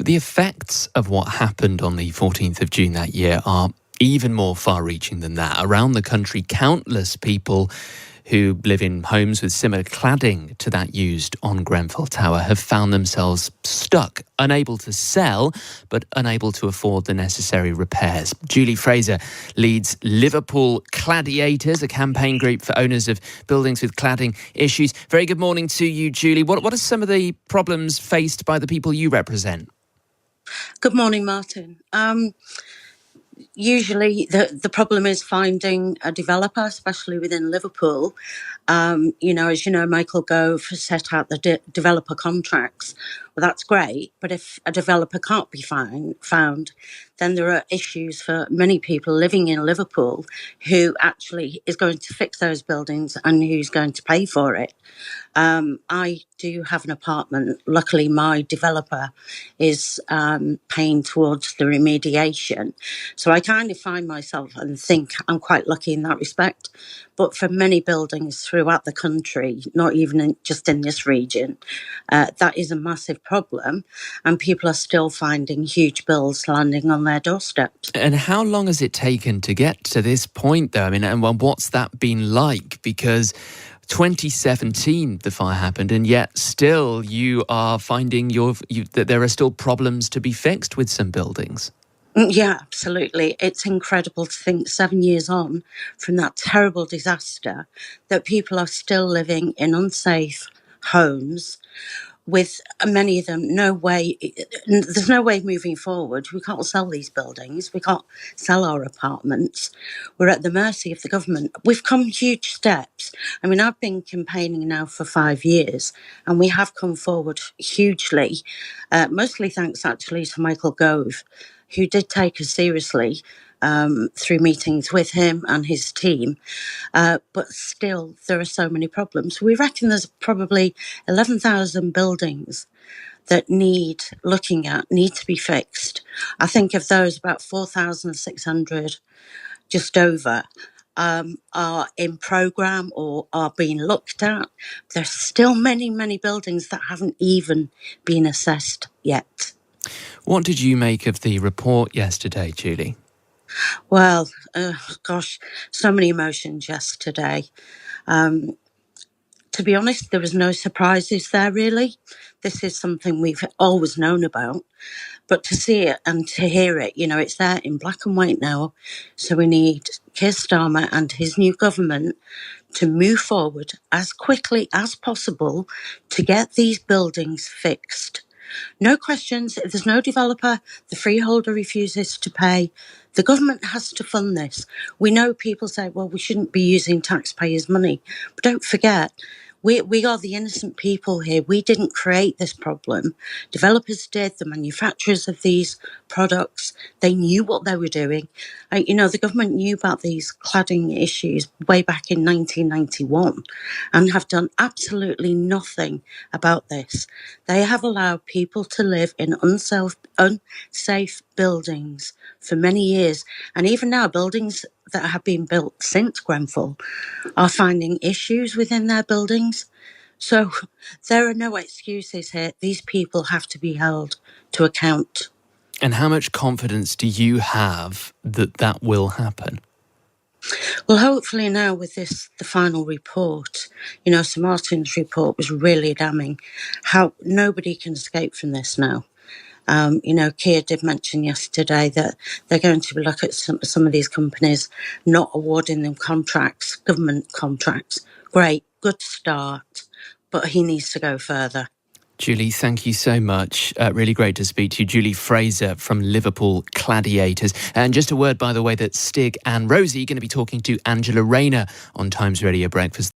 But the effects of what happened on the 14th of June that year are even more far-reaching than that. Around the country, countless people who live in homes with similar cladding to that used on Grenfell Tower have found themselves stuck, unable to sell, but unable to afford the necessary repairs. Julie Fraser leads Liverpool Cladiators, a campaign group for owners of buildings with cladding issues. Very good morning to you, Julie. What are some of the problems faced by the people you represent? Good morning, Martyn. Usually the problem is finding a developer, especially within Liverpool. As you know, Michael Gove set out the developer contracts. Well, that's great, but if a developer can't be found, then there are issues for many people living in Liverpool who actually is going to fix those buildings and who's going to pay for it. I do have an apartment. Luckily, my developer is paying towards the remediation. So I kind of find myself and think I'm quite lucky in that respect. But for many buildings throughout the country, not even just in this region, that is a massive problem. And people are still finding huge bills landing on their doorsteps. And how long has it taken to get to this point, though? I mean, and what's that been like? Because 2017, the fire happened, and yet still you are finding that there are still problems to be fixed with some buildings. Yeah, absolutely. It's incredible to think 7 years on from that terrible disaster that people are still living in unsafe homes with many of them there's no way moving forward. We can't sell these buildings. We can't sell our apartments. We're at the mercy of the government. We've come huge steps. I mean, I've been campaigning now for 5 years and we have come forward hugely, mostly thanks actually to Michael Gove, who did take us seriously through meetings with him and his team. But still, there are so many problems. We reckon there's probably 11,000 buildings that need looking at, need to be fixed. I think of those, about 4,600, just over, are in programme or are being looked at. There's still many, many buildings that haven't even been assessed yet. What did you make of the report yesterday, Julie? Well, so many emotions yesterday. To be honest, there was no surprises there, really. This is something we've always known about. But to see it and to hear it, it's there in black and white now. So we need Keir Starmer and his new government to move forward as quickly as possible to get these buildings fixed. No questions. If there's no developer, the freeholder refuses to pay, the government has to fund this. We know people say, well, we shouldn't be using taxpayers' money. But don't forget, we are the innocent people here. We didn't create this problem. Developers did, the manufacturers of these products. They knew what they were doing. The government knew about these cladding issues way back in 1991 and have done absolutely nothing about this. They have allowed people to live in unsafe buildings for many years. And even now, buildings that have been built since Grenfell are finding issues within their buildings. So there are no excuses here. These people have to be held to account. And how much confidence do you have that that will happen? Well, hopefully now with the final report, Sir Martyn's report was really damning. How nobody can escape from this now. Keir did mention yesterday that they're going to look at some of these companies not awarding them contracts, government contracts. Great, good start, but he needs to go further. Julie, thank you so much. Really great to speak to you. Julie Fraser from Liverpool Cladiators. And just a word, by the way, that Stig and Rosie are going to be talking to Angela Rayner on Times Radio Breakfast.